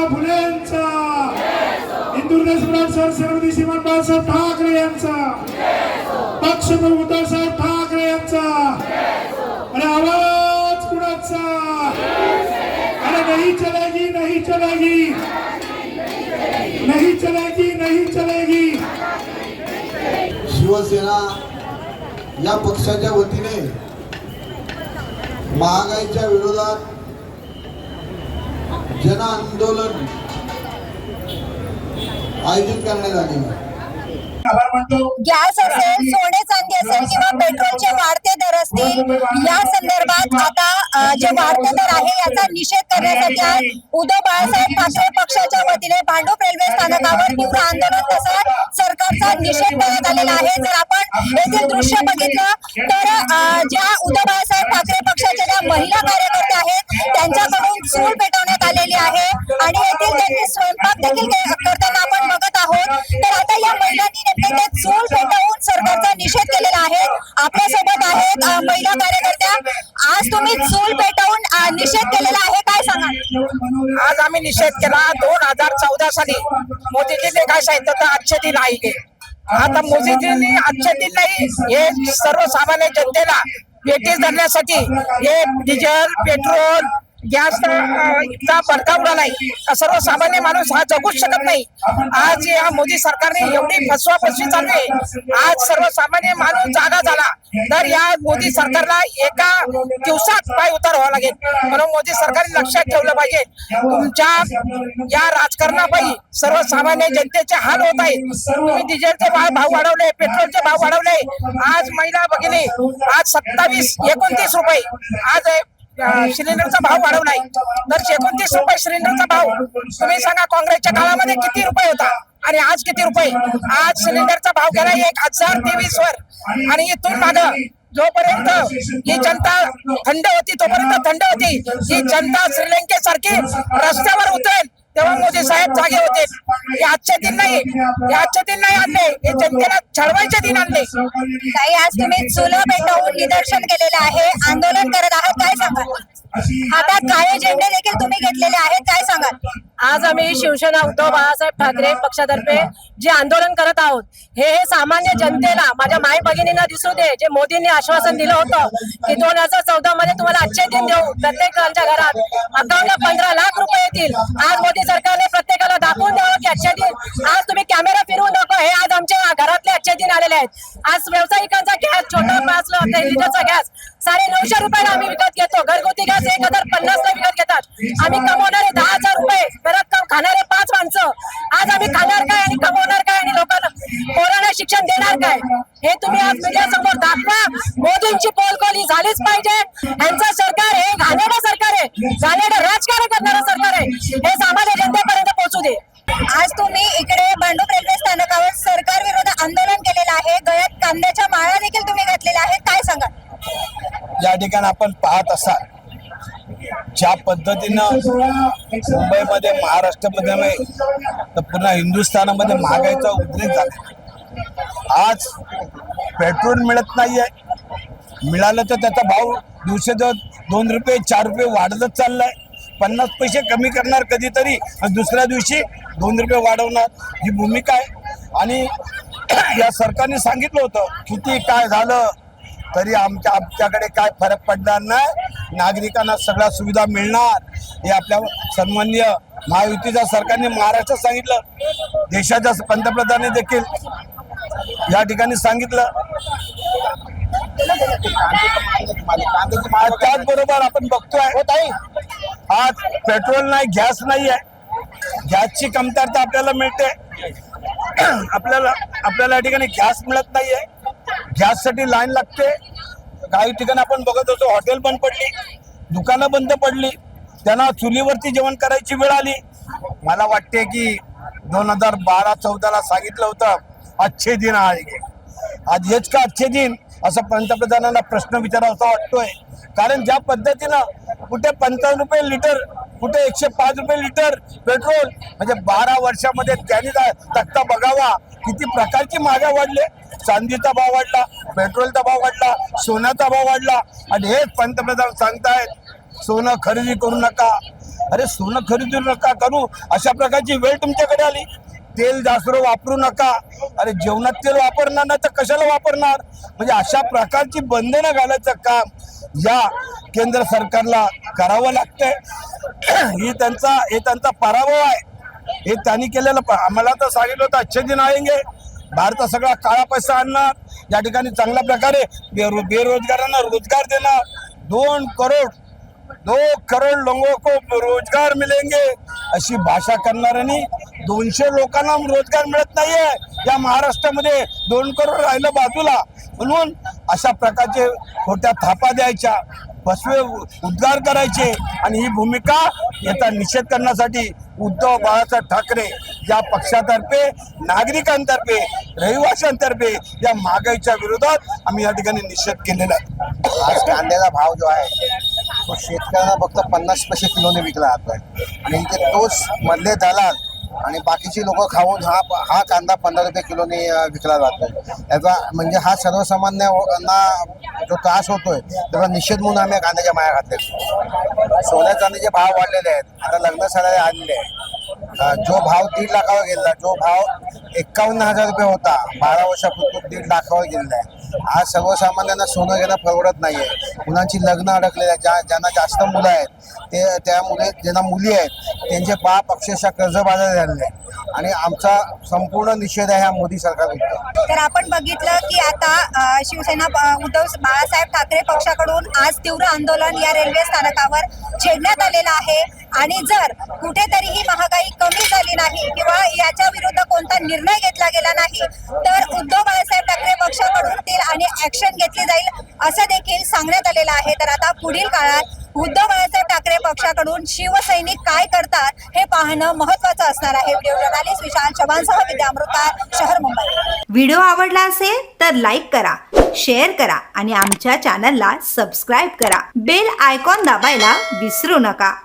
फुलेंचा, हिंदुहृदय सम्राट छत्रपती श्रीमान बाळासाहेब ठाकरे यांचा, पक्षप्रमुख उद्धवसाहेब ठाकरे यांचा, अरे आवाज कुणाचा? अरे नहीं चलेगी, नहीं चलेगी, नहीं चलेगी, नहीं चलेगी। शिवसेना या पक्षाच्या वतीने महागाईच्या विरोधात जन आंदोलन आयोजित करण्यात आले आहे। गॅस असेल, सोने चांदी असेल किंवा पेट्रोलचे वाढते दर असतील, या संदर्भात आता जे वाढते दर आहे याचा निषेध करण्यासाठी आज उद्धव बाळासाहेब ठाकरे पक्षाच्या वतीने भांडूप रेल्वे स्थानकावर तीव्र आंदोलन तसंच सरकारचा निषेध करण्यात आलेला आहे। जर आपण येथील दृश्य बघितलं तर ज्या उद्धव बाळासाहेब ठाकरे पक्षाच्या ज्या महिला कार्यकर्त्या आहेत त्यांच्याकडून चूल पेटवण्यात आलेली आहे आणि येथील त्यांनी स्वयंपाक देखील करताना आपण बघत आहोत। तर आता या महिलांनी नेमके ते चूल पेटवून सरकारचा निषेध केलेला आहे। आपल्या सोबत आहेत महिला कार्यकर्त्या। आज तुम्ही चूल पेटवून निषेध केलेला आहे, काय सांगाल? आज आम्ही निषेध केला 2014 साली मोदीजीने काय सांगितलं आजचे दिन आहे। आता मोदीजींनी आजचे दिन नाही, हे सर्वसामान्य जनतेला पेटीस धरण्यासाठी हे डिझेल पेट्रोल गॅसचा भडका उडालाय। सर्वसामान्य माणूस हा जगूच शकत नाही। आज या मोदी सरकारने एवढी फसवाफसवी चालू आहे, आज सर्वसामान्य माणूस जागा झाला तर या मोदी सरकारला एका दिवसात पाय उतार व्हावा लागेल। म्हणून मोदी सरकारने लक्षात ठेवलं पाहिजे, तुमच्या या राजकारणापायी सर्वसामान्य जनतेचे हाल होत आहेत। तुम्ही डिझेलचे भाव वाढवले, पेट्रोलचे भाव वाढवले, आज महिला भगिनी आज 27-29 रुपये आज सिलेंडरचा भाव वाढवलाय। तर 29 रुपये सिलेंडरचा भाव, तुम्ही सांगा काँग्रेसच्या काळामध्ये किती रुपये होता आणि आज किती रुपये? आज सिलेंडरचा भाव गेला 1023 वर आणि इथून मागं जोपर्यंत ही जनता थंड होती तोपर्यंत थंड होती। ही जनता श्रीलंकेसारखी रस्त्यावर उतरेल तेव्हा मोदी साहेब जागे होते। हे आजचे दिन नाही, हे आजचे दिन नाही आणले, हे जनतेला छळवायचे दिन आणले। काही आज तुम्ही चूल पेटवून निदर्शन केलेलं आहे, आंदोलन करत आहात, काय सांगाल? आता काळे झेंडे देखील तुम्ही घेतलेले आहेत, काय सांगाल? आज आम्ही शिवसेना उद्धव बाळासाहेब ठाकरे पक्षातर्फे जे आंदोलन करत आहोत हे सामान्य जनतेला, माझ्या माय भगिनींना दिसू दे, जे मोदींनी आश्वासन दिलं होतं की 2014 मध्ये तुम्हाला आजचे दिन देऊ, प्रत्येकाच्या घरात अकाउंटला 15 लाख रुपये येतील। आज मोदी सरकारने प्रत्येकाला दाखवून द्यावं की आजचे दिन, आज तुम्ही कॅमेरा फिरवून दाखवा, हे आज आमच्या घरातले आजचे दिन आलेले आहेत। आज व्यावसायिकांचा गॅस, छोटा 5 लिटरचा गॅस 950 रुपयाला आम्ही विकत घेतो, घरगुती गॅस 1050 ला विकत घेतात। आम्ही कमवणारे 10,000 रुपये, घरात खाणारे 5 माणसं, आज आम्ही खाणार काय आणि कमवणार काय आणि लोकांना पोरांना शिक्षण देणार काय? हे तुम्ही आज मीडिया समोर दाखवा। मोदींची पोलखोली झालीच पाहिजे। यांचं सरकार हे घाणेरडं सरकार आहे, घाणेरडं राजकारण करणारं सरकार आहे, हे सामान्य जनतेपर्यंत पोहोचू दे। आज तुम्ही इकडे भांडूप रेल्वे स्थानकावर सरकार विरोधात आंदोलन केलेलं आहे, गळ्यात कांद्याच्या माळा देखील तुम्ही घातलेल्या आहेत, काय सांगाल? या ठिकाणी आपण पाहत असाल ज्या पद्धतीनं मुंबईमध्ये, महाराष्ट्रामध्ये नाही तर पुन्हा हिंदुस्थानामध्ये महागाईचा उद्रेक झाला। आज पेट्रोल मिळत नाहीये, मिळालं तर त्याचा भाव दिवसेदिवस 2 रुपये 4 रुपये वाढतच चाललाय। 50 पैसे कमी करणार कधीतरी आणि दुसऱ्या दिवशी 2 रुपये वाढवणार, ही भूमिका आहे। आणि या सरकारने सांगितलं होतं किती काय झालं तरी आमच्याकडे काय फरक पडणार नाही, नागरिकांना सगळ्या सुविधा मिळणार, हे आपल्या सन्माननीय महायुतीच्या सरकारने महाराष्ट्रात सांगितलं। देशाच्या पंतप्रधानांनी देखील या ठिकाणी सांगितलं। त्याचबरोबर आपण बघतोय आज पेट्रोल नाही, गॅस नाही आहे, गॅसची कमतरता आपल्याला मिळते। आपल्याला या ठिकाणी गॅस मिळत नाहीये, गॅससाठी लाईन लागते। काही ठिकाणी आपण बघत होतो हॉटेल बंद पडली, दुकानं बंद पडली, त्यांना चुलीवरती जेवण करायची वेळ आली। मला वाटते की 2012-14 सांगितलं होतं अच्छे दिन आएंगे, आज हेच का अच्छे दिन असं पंतप्रधानांना प्रश्न विचारावा वाटतोय। कारण ज्या पद्धतीनं कुठे 55 रुपये लिटर, कुठे 105 रुपये लिटर पेट्रोल, म्हणजे 12 वर्षामध्ये त्यांनी तक्ता बघावा किती प्रकारची महागाई वाढले। चांदीचा भाव वाढला, पेट्रोलचा भाव वाढला, सोन्याचा भाव वाढला आणि हेच पंतप्रधान सांगतायत सोनं खरेदी करू नका, अरे सोनं खरेदी नका करू, अशा प्रकारची वेळ तुमच्याकडे आली. तेल जास्त वापरू नका. अरे जेवणात तेल वापरणार नाही तर कशाला वापरणार? म्हणजे अशा प्रकारची बंधनं घालायचं काम या केंद्र सरकारला करावं लागतंय. हे त्यांचा पराभव आहे. हे त्यांनी केलेलं आम्हाला तर सांगितलं होतं अच्छे दिन आएंगे, भारतात सगळा काळा पैसा आणणार, या ठिकाणी चांगल्या प्रकारे बेरोजगारांना रोजगार देणार, 2 करोड़ लोगों को रोजगार मिलेंगे अशी भाषा करणाऱ्यांनी 200 लोकांना रोजगार मिळत नाहीये या महाराष्ट्रामध्ये. 2 करोड राहिलं बाजूला. म्हणून अशा प्रकारचे खोट्या थापा द्यायच्या, फसवे उद्गार करायचे आणि ही भूमिका याचा निषेध करण्यासाठी उद्धव बाळासाहेब ठाकरे या पक्षातर्फे, नागरिकांतर्फे, रहिवाशांतर्फे या महागाईच्या विरोधात आम्ही या ठिकाणी निषेध केलेला आहे. आज कांद्याचा भाव जो आहे तो शेतकऱ्यांना फक्त 50 पैसे किलोने विकला जातोय आणि इथे तोच मधले दलाल आणि बाकीची लोक खाऊन हा कांदा 15 रुपये किलोने विकला जातोय. याचा म्हणजे हा सर्वसामान्यांना जो त्रास होतोय त्याचा निषेध म्हणून आम्ही कांद्याच्या माया घातले. सोन्या चांदीचे भाव वाढलेले आहेत. आता लग्न सराळे आलेले आहे. जो भाव 1.5 लाखावर गेला, जो भाव 51,000 रुपये होता 12 वर्षापूर्वी, 1.5 लाखावर गेलेला आहे. आज सर्वसामान्यांना सोनं घेणं परवडत नाहीये. मुलांची लग्न अडकलेली आहेत. ज्यांना जास्त मुलं आहेत त्यामुळे ज्यांना मुली आहेत त्यांचे बाप अक्षरशः कर्जबाजारी झालेले आहेत आणि आमचा संपूर्ण निषेध आहे ह्या मोदी सरकारविरुद्ध. तर आपण बघितलं की आता शिवसेना उद्धव बाळासाहेब ठाकरे पक्षाकडून आज तीव्र आंदोलन या रेल्वे स्थानकावर छेडण्यात आलेलं आहे आणि जर कुठेतरी ही महागाई कमी झाली नाही किंवा याच्या विरुद्ध कोणता निर्णय घेतला गेला नाही तर उद्धव बाळासाहेब ठाकरे पक्षाकडून आणि ऍक्शन घेतली जाईल असं देखील सांगण्यात आलेलं आहे. तर आता पुढील काळात उद्धव बाळासाहेब ठाकरे पक्षाकडून शिवसैनिक काय करतात हे पाहणं महत्त्वाचं असणार आहे. व्हिडिओ जर्नलिस्ट विशाल चव्हाणसह विद्या अमृतकार, शहर मुंबई. व्हिडिओ आवडला असेल तर लाईक करा, शेअर करा आणि आमच्या चॅनलला सबस्क्राईब करा. बेल आयकॉन दाबायला विसरू नका.